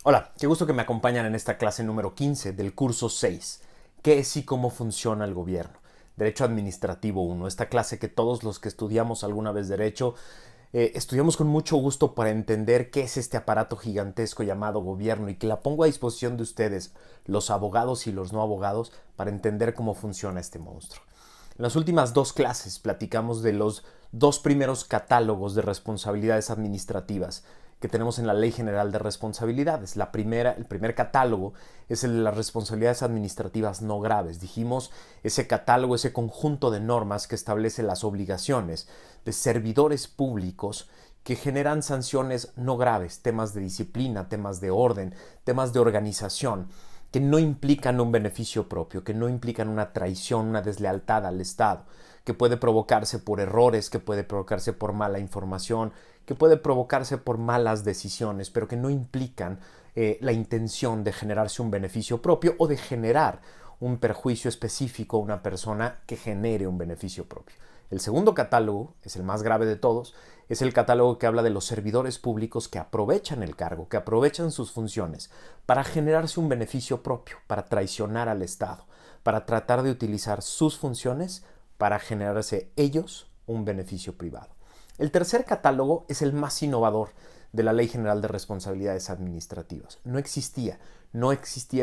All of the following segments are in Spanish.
Hola, qué gusto que me acompañan en esta clase número 15 del curso 6. ¿Qué es y cómo funciona el gobierno? Derecho Administrativo 1. Esta clase que todos los que estudiamos alguna vez derecho estudiamos con mucho gusto para entender qué es este aparato gigantesco llamado gobierno y que la pongo a disposición de ustedes, los abogados y los no abogados, para entender cómo funciona este monstruo. En las últimas dos clases platicamos de los dos primeros catálogos de responsabilidades administrativas que tenemos en la Ley General de Responsabilidades. El primer catálogo es el de las responsabilidades administrativas no graves. Dijimos ese catálogo, ese conjunto de normas que establece las obligaciones de servidores públicos que generan sanciones no graves, temas de disciplina, temas de orden, temas de organización, que no implican un beneficio propio, que no implican una traición, una deslealtad al Estado, que puede provocarse por errores, que puede provocarse por mala información, que puede provocarse por malas decisiones, pero que no implican la intención de generarse un beneficio propio o de generar un perjuicio específico a una persona que genere un beneficio propio. El segundo catálogo, es el más grave de todos, es el catálogo que habla de los servidores públicos que aprovechan el cargo, que aprovechan sus funciones para generarse un beneficio propio, para traicionar al Estado, para tratar de utilizar sus funciones para generarse ellos un beneficio privado. El tercer catálogo es el más innovador de la Ley General de Responsabilidades Administrativas. No existía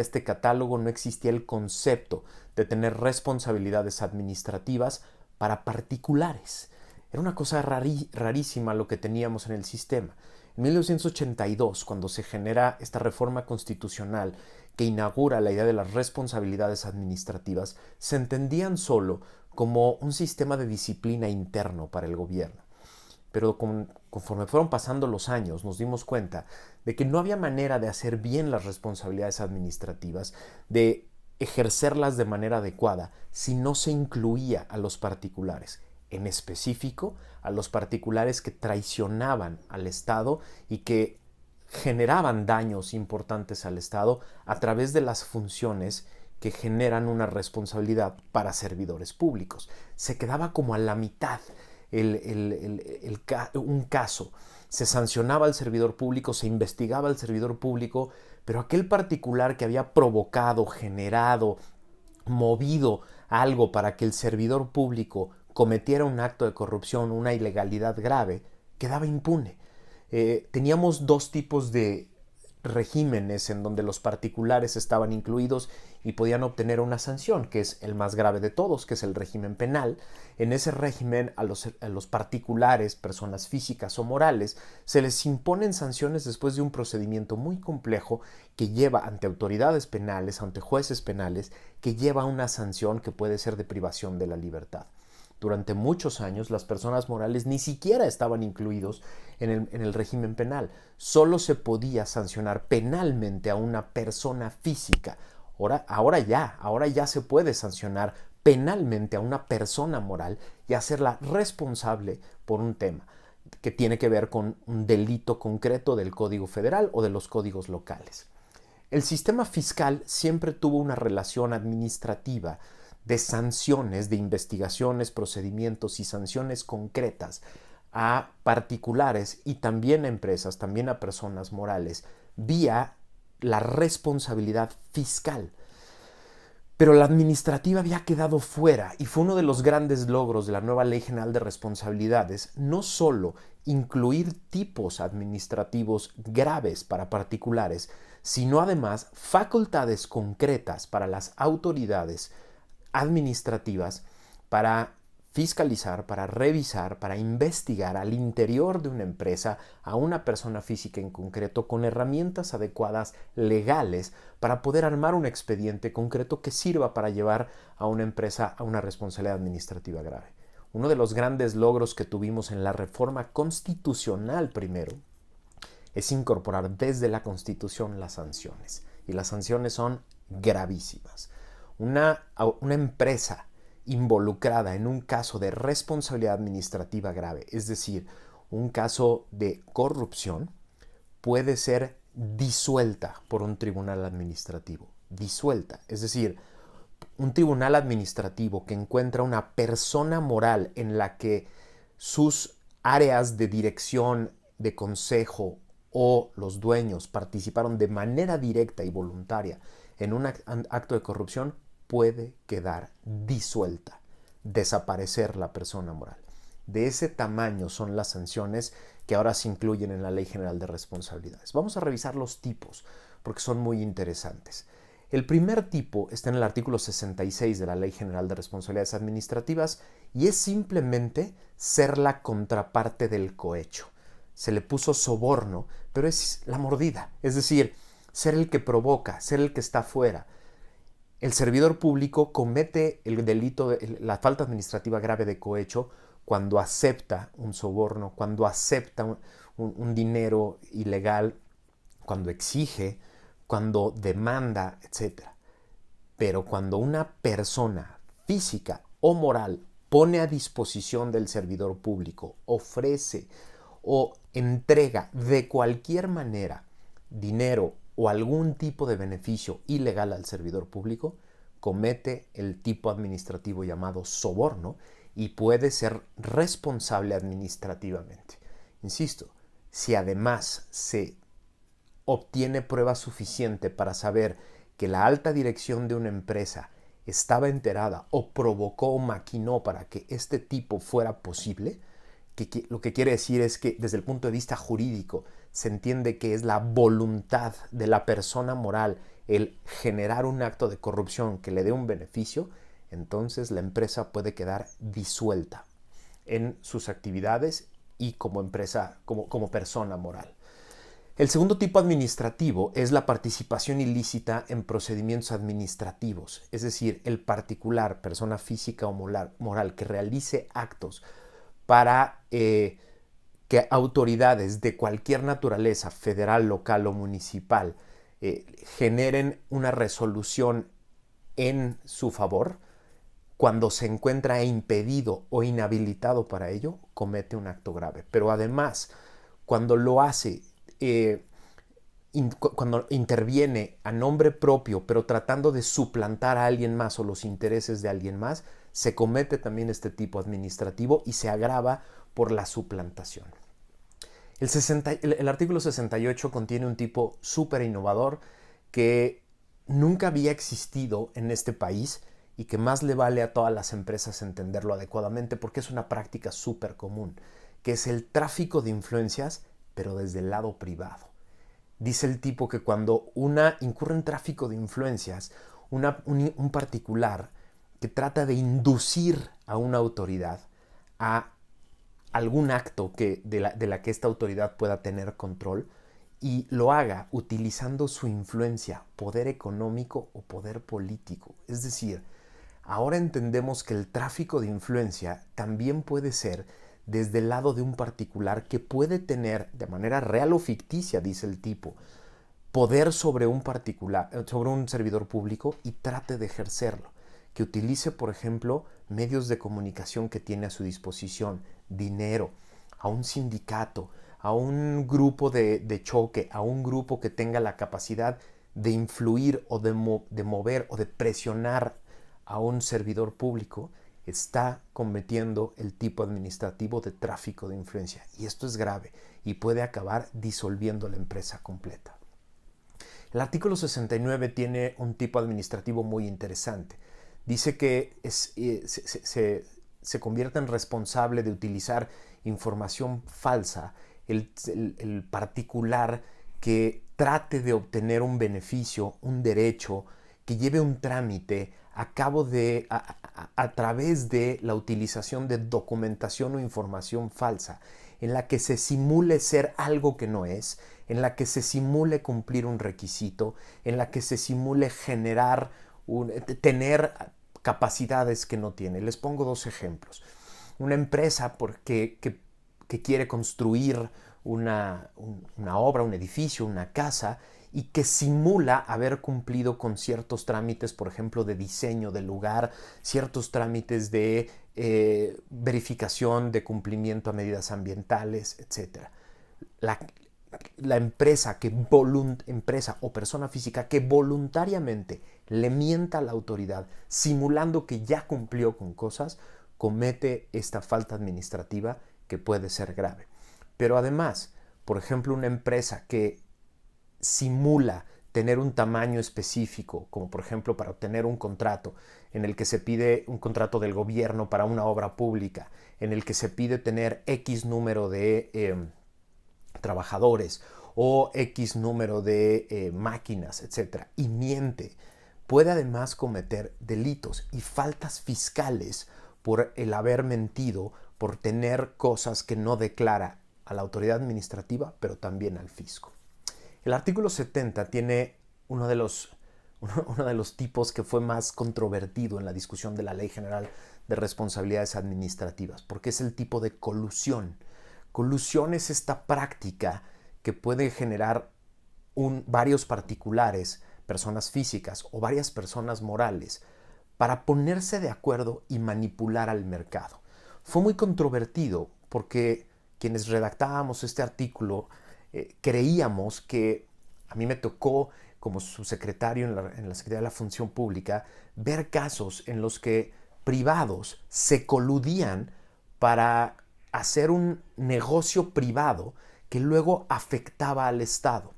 este catálogo, no existía el concepto de tener responsabilidades administrativas para particulares. Era una cosa rarísima lo que teníamos en el sistema. En 1982, cuando se genera esta reforma constitucional que inaugura la idea de las responsabilidades administrativas, se entendían solo como un sistema de disciplina interno para el gobierno. Pero conforme fueron pasando los años nos dimos cuenta de que no había manera de hacer bien las responsabilidades administrativas, de ejercerlas de manera adecuada, si no se incluía a los particulares, en específico a los particulares que traicionaban al Estado y que generaban daños importantes al Estado a través de las funciones que generan una responsabilidad para servidores públicos. Se quedaba como a la mitad un caso. Se sancionaba al servidor público, se investigaba al servidor público, pero aquel particular que había provocado, generado, movido algo para que el servidor público cometiera un acto de corrupción, una ilegalidad grave, quedaba impune. Teníamos dos tipos de regímenes en donde los particulares estaban incluidos y podían obtener una sanción, que es el más grave de todos, que es el régimen penal. En ese régimen a los particulares, personas físicas o morales, se les imponen sanciones después de un procedimiento muy complejo que lleva ante autoridades penales, ante jueces penales, que lleva una sanción que puede ser de privación de la libertad. Durante muchos años las personas morales ni siquiera estaban incluidos en el régimen penal. Solo se podía sancionar penalmente a una persona física. Ahora ya se puede sancionar penalmente a una persona moral y hacerla responsable por un tema que tiene que ver con un delito concreto del Código Federal o de los códigos locales. El sistema fiscal siempre tuvo una relación administrativa de sanciones, de investigaciones, procedimientos y sanciones concretas a particulares y también a empresas, también a personas morales, vía la responsabilidad fiscal. Pero la administrativa había quedado fuera y fue uno de los grandes logros de la nueva Ley General de Responsabilidades, no solo incluir tipos administrativos graves para particulares, sino además facultades concretas para las autoridades administrativas para fiscalizar, para revisar, para investigar al interior de una empresa a una persona física en concreto con herramientas adecuadas legales para poder armar un expediente concreto que sirva para llevar a una empresa a una responsabilidad administrativa grave. Uno de los grandes logros que tuvimos en la reforma constitucional primero es incorporar desde la Constitución las sanciones. Y las sanciones son gravísimas. Una empresa involucrada en un caso de responsabilidad administrativa grave, es decir, un caso de corrupción, puede ser disuelta por un tribunal administrativo. Disuelta, es decir, un tribunal administrativo que encuentra una persona moral en la que sus áreas de dirección, de consejo o los dueños participaron de manera directa y voluntaria en un acto de corrupción, puede quedar disuelta, desaparecer la persona moral. De ese tamaño son las sanciones que ahora se incluyen en la Ley General de Responsabilidades. Vamos a revisar los tipos porque son muy interesantes. El primer tipo está en el artículo 66 de la Ley General de Responsabilidades Administrativas y es simplemente ser la contraparte del cohecho. Se le puso soborno, pero es la mordida, es decir, ser el que provoca, ser el que está fuera. El servidor público comete el delito, la falta administrativa grave de cohecho cuando acepta un soborno, cuando acepta un dinero ilegal, cuando exige, cuando demanda, etc. Pero cuando una persona física o moral pone a disposición del servidor público, ofrece o entrega de cualquier manera dinero o algún tipo de beneficio ilegal al servidor público, comete el tipo administrativo llamado soborno y puede ser responsable administrativamente. Insisto, si además se obtiene prueba suficiente para saber que la alta dirección de una empresa estaba enterada o provocó o maquinó para que este tipo fuera posible, lo que quiere decir es que desde el punto de vista jurídico se entiende que es la voluntad de la persona moral el generar un acto de corrupción que le dé un beneficio, entonces la empresa puede quedar disuelta en sus actividades y como empresa, como persona moral. El segundo tipo administrativo es la participación ilícita en procedimientos administrativos, es decir, el particular, persona física o moral que realice actos para que autoridades de cualquier naturaleza, federal, local o municipal, generen una resolución en su favor, cuando se encuentra impedido o inhabilitado para ello, comete un acto grave. Pero además, cuando lo hace, cuando interviene a nombre propio, pero tratando de suplantar a alguien más o los intereses de alguien más, se comete también este tipo administrativo y se agrava por la suplantación. El artículo 68 contiene un tipo súper innovador que nunca había existido en este país y que más le vale a todas las empresas entenderlo adecuadamente porque es una práctica súper común, que es el tráfico de influencias, pero desde el lado privado. Dice el tipo que cuando incurre en tráfico de influencias, un particular que trata de inducir a una autoridad a algún acto de la que esta autoridad pueda tener control y lo haga utilizando su influencia, poder económico o poder político. Es decir, ahora entendemos que el tráfico de influencia también puede ser desde el lado de un particular que puede tener, de manera real o ficticia, dice el tipo, poder sobre un servidor público y trate de ejercerlo. Que utilice, por ejemplo, medios de comunicación que tiene a su disposición, dinero, a un sindicato, a un grupo de choque, a un grupo que tenga la capacidad de influir o de mover o de presionar a un servidor público, está cometiendo el tipo administrativo de tráfico de influencia. Y esto es grave y puede acabar disolviendo la empresa completa. El artículo 69 tiene un tipo administrativo muy interesante. Dice que se convierte en responsable de utilizar información falsa el particular que trate de obtener un beneficio, un derecho, que lleve un trámite a través de la utilización de documentación o información falsa, en la que se simule ser algo que no es, en la que se simule cumplir un requisito, en la que se simule tener capacidades que no tiene. Les pongo dos ejemplos. Una empresa que quiere construir una obra, un edificio, una casa, y que simula haber cumplido con ciertos trámites, por ejemplo, de diseño del lugar, ciertos trámites de verificación de cumplimiento a medidas ambientales, etc. La empresa o persona física que voluntariamente le mienta a la autoridad, simulando que ya cumplió con cosas, comete esta falta administrativa que puede ser grave. Pero además, por ejemplo, una empresa que simula tener un tamaño específico, como por ejemplo para obtener un contrato en el que se pide un contrato del gobierno para una obra pública, en el que se pide tener X número de trabajadores o X número de máquinas, etcétera, y miente, puede además cometer delitos y faltas fiscales por el haber mentido, por tener cosas que no declara a la autoridad administrativa, pero también al fisco. El artículo 70 tiene uno de los tipos que fue más controvertido en la discusión de la Ley General de Responsabilidades Administrativas, porque es el tipo de colusión. Colusión es esta práctica que puede generar varios particulares, personas físicas o varias personas morales, para ponerse de acuerdo y manipular al mercado. Fue muy controvertido porque quienes redactábamos este artículo creíamos que, a mí me tocó como subsecretario en la Secretaría de la Función Pública, ver casos en los que privados se coludían para hacer un negocio privado que luego afectaba al Estado.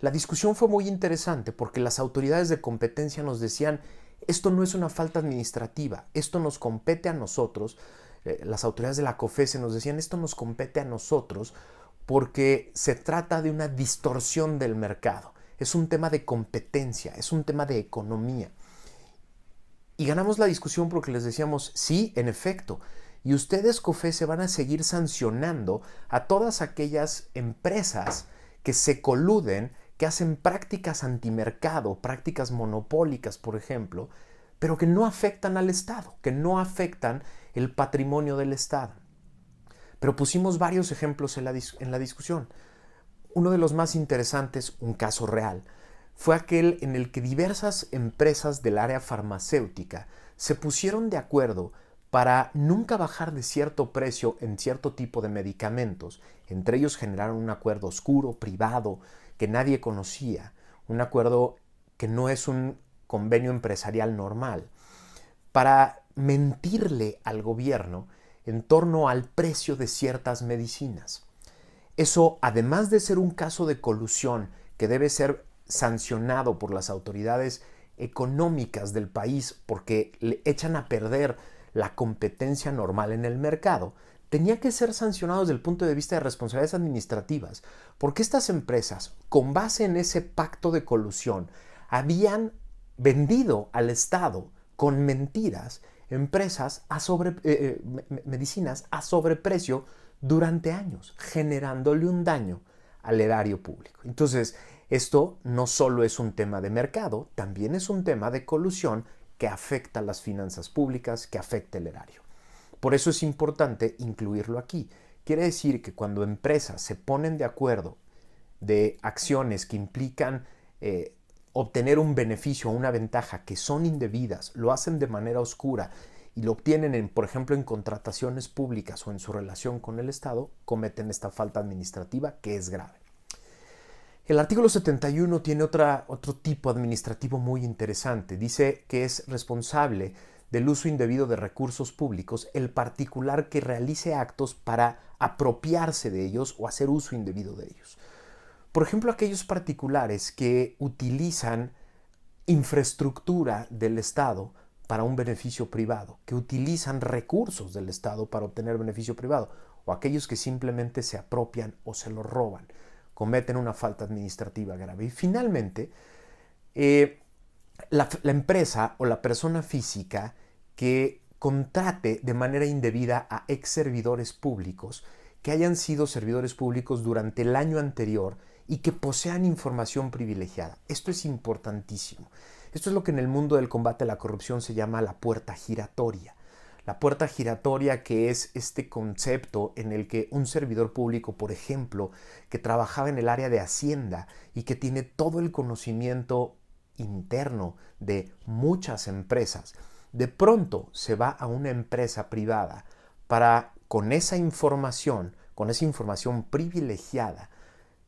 La discusión fue muy interesante porque las autoridades de competencia nos decían, esto no es una falta administrativa, esto nos compete a nosotros. Las autoridades de la COFESE nos decían, esto nos compete a nosotros porque se trata de una distorsión del mercado. Es un tema de competencia, es un tema de economía. Y ganamos la discusión porque les decíamos, sí, en efecto, y ustedes, COFESE, van a seguir sancionando a todas aquellas empresas que se coluden, que hacen prácticas antimercado, prácticas monopólicas, por ejemplo, pero que no afectan al Estado, que no afectan el patrimonio del Estado. Pero pusimos varios ejemplos en la discusión. Uno de los más interesantes, un caso real, fue aquel en el que diversas empresas del área farmacéutica se pusieron de acuerdo para nunca bajar de cierto precio en cierto tipo de medicamentos. Entre ellos generaron un acuerdo oscuro, privado, que nadie conocía, un acuerdo que no es un convenio empresarial normal, para mentirle al gobierno en torno al precio de ciertas medicinas. Eso, además de ser un caso de colusión que debe ser sancionado por las autoridades económicas del país porque le echan a perder la competencia normal en el mercado, tenía que ser sancionado desde el punto de vista de responsabilidades administrativas, porque estas empresas, con base en ese pacto de colusión, habían vendido al Estado con mentiras medicinas a sobreprecio durante años, generándole un daño al erario público. Entonces, esto no solo es un tema de mercado, también es un tema de colusión que afecta las finanzas públicas, que afecta el erario. Por eso es importante incluirlo aquí. Quiere decir que cuando empresas se ponen de acuerdo de acciones que implican obtener un beneficio o una ventaja que son indebidas, lo hacen de manera oscura y lo obtienen, por ejemplo, en contrataciones públicas o en su relación con el Estado, cometen esta falta administrativa que es grave. El artículo 71 tiene otro tipo administrativo muy interesante. Dice que es responsable del uso indebido de recursos públicos el particular que realice actos para apropiarse de ellos o hacer uso indebido de ellos. Por ejemplo, aquellos particulares que utilizan infraestructura del Estado para un beneficio privado, que utilizan recursos del Estado para obtener beneficio privado, o aquellos que simplemente se apropian o se lo roban, cometen una falta administrativa grave. Y finalmente, la empresa o la persona física que contrate de manera indebida a ex servidores públicos que hayan sido servidores públicos durante el año anterior y que posean información privilegiada. Esto es importantísimo. Esto es lo que en el mundo del combate a la corrupción se llama la puerta giratoria. La puerta giratoria, que es este concepto en el que un servidor público, por ejemplo, que trabajaba en el área de Hacienda y que tiene todo el conocimiento interno de muchas empresas, de pronto se va a una empresa privada para, con esa información privilegiada,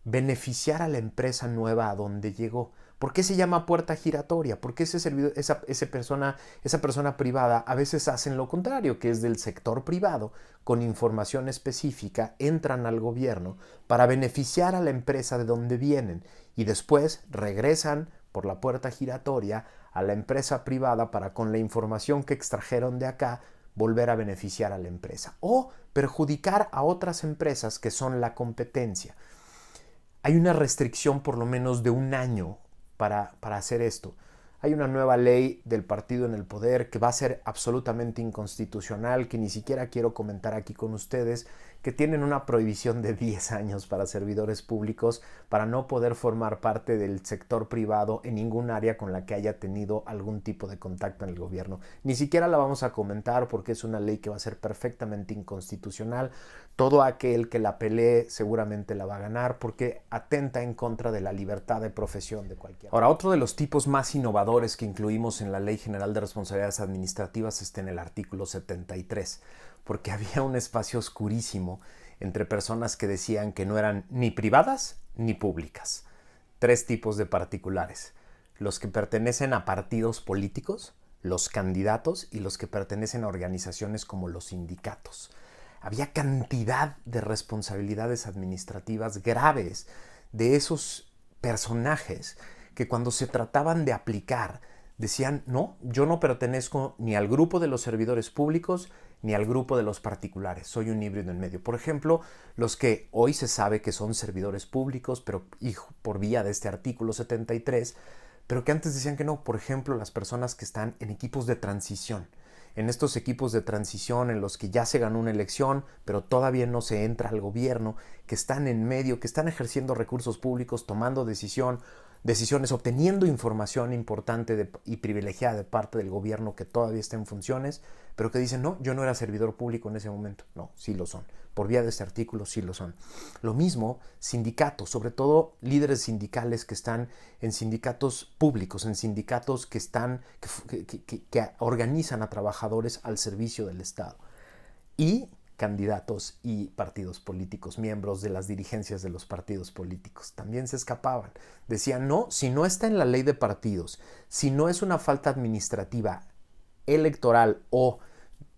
beneficiar a la empresa nueva a donde llegó. ¿Por qué se llama puerta giratoria? Porque esa persona privada a veces hacen lo contrario, que es del sector privado, con información específica, entran al gobierno para beneficiar a la empresa de donde vienen y después regresan por la puerta giratoria a la empresa privada para, con la información que extrajeron de acá, volver a beneficiar a la empresa o perjudicar a otras empresas que son la competencia. Hay una restricción por lo menos de un año para hacer esto. Hay una nueva ley del partido en el poder que va a ser absolutamente inconstitucional, que ni siquiera quiero comentar aquí con ustedes, que tienen una prohibición de 10 años para servidores públicos para no poder formar parte del sector privado en ningún área con la que haya tenido algún tipo de contacto en el gobierno. Ni siquiera la vamos a comentar porque es una ley que va a ser perfectamente inconstitucional. Todo aquel que la pelee seguramente la va a ganar porque atenta en contra de la libertad de profesión de cualquiera. Ahora, otro de los tipos más innovadores que incluimos en la Ley General de Responsabilidades Administrativas está en el artículo 73, porque había un espacio oscurísimo entre personas que decían que no eran ni privadas ni públicas. Tres tipos de particulares: los que pertenecen a partidos políticos, los candidatos y los que pertenecen a organizaciones como los sindicatos. Había cantidad de responsabilidades administrativas graves de esos personajes que cuando se trataban de aplicar decían, no, yo no pertenezco ni al grupo de los servidores públicos ni al grupo de los particulares, soy un híbrido en medio. Por ejemplo, los que hoy se sabe que son servidores públicos, pero por vía de este artículo 73, pero que antes decían que no. Por ejemplo, las personas que están en equipos de transición. En estos equipos de transición en los que ya se ganó una elección, pero todavía no se entra al gobierno, que están en medio, que están ejerciendo recursos públicos, tomando decisiones, obteniendo información importante y privilegiada de parte del gobierno que todavía está en funciones, pero que dicen, no, yo no era servidor público en ese momento. No, sí lo son. Por vía de este artículo sí lo son. Lo mismo, sindicatos, sobre todo líderes sindicales que están en sindicatos públicos, en sindicatos que organizan a trabajadores al servicio del Estado. Y candidatos y partidos políticos, miembros de las dirigencias de los partidos políticos. También se escapaban. Decían, no, si no está en la ley de partidos, si no es una falta administrativa electoral o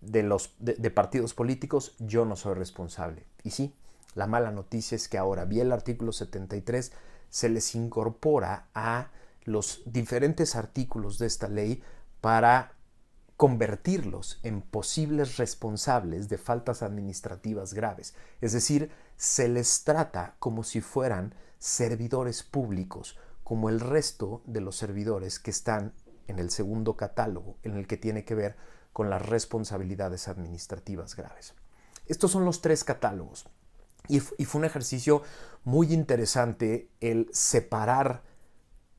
de partidos políticos, yo no soy responsable. Y sí, la mala noticia es que ahora, vía el artículo 73, se les incorpora a los diferentes artículos de esta ley para convertirlos en posibles responsables de faltas administrativas graves. Es decir, se les trata como si fueran servidores públicos, como el resto de los servidores que están en el segundo catálogo, en el que tiene que ver con las responsabilidades administrativas graves. Estos son los tres catálogos. Y fue un ejercicio muy interesante el separar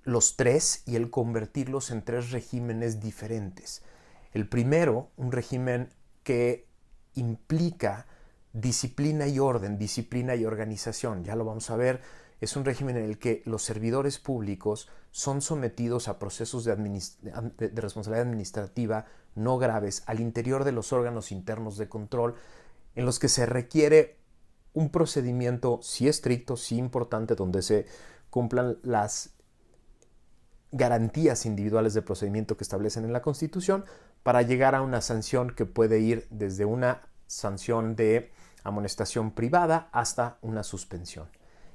los tres y el convertirlos en tres regímenes diferentes. El primero, un régimen que implica disciplina y orden, disciplina y organización. Ya lo vamos a ver. Es un régimen en el que los servidores públicos son sometidos a procesos de responsabilidad administrativa no graves al interior de los órganos internos de control, en los que se requiere un procedimiento sí estricto, sí importante, donde se cumplan las garantías individuales de procedimiento que establecen en la Constitución para llegar a una sanción que puede ir desde una sanción de amonestación privada hasta una suspensión.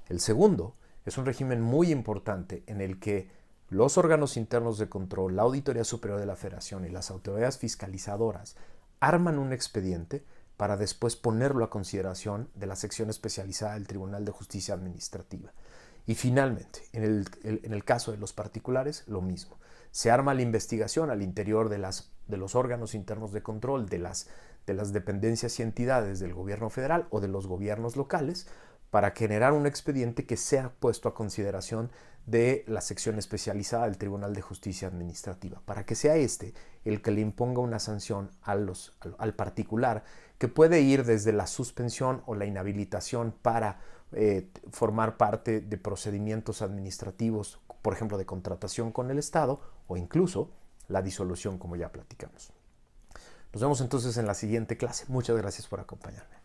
El segundo es un régimen muy importante en el que los órganos internos de control, la Auditoría Superior de la Federación y las autoridades fiscalizadoras arman un expediente para después ponerlo a consideración de la sección especializada del Tribunal de Justicia Administrativa. Y finalmente, en el caso de los particulares, lo mismo. Se arma la investigación al interior de los órganos internos de control, de las dependencias y entidades del gobierno federal o de los gobiernos locales, para generar un expediente que sea puesto a consideración de la sección especializada del Tribunal de Justicia Administrativa, para que sea el que le imponga una sanción al particular, que puede ir desde la suspensión o la inhabilitación para formar parte de procedimientos administrativos, por ejemplo, de contratación con el Estado, o incluso la disolución, como ya platicamos. Nos vemos entonces en la siguiente clase. Muchas gracias por acompañarme.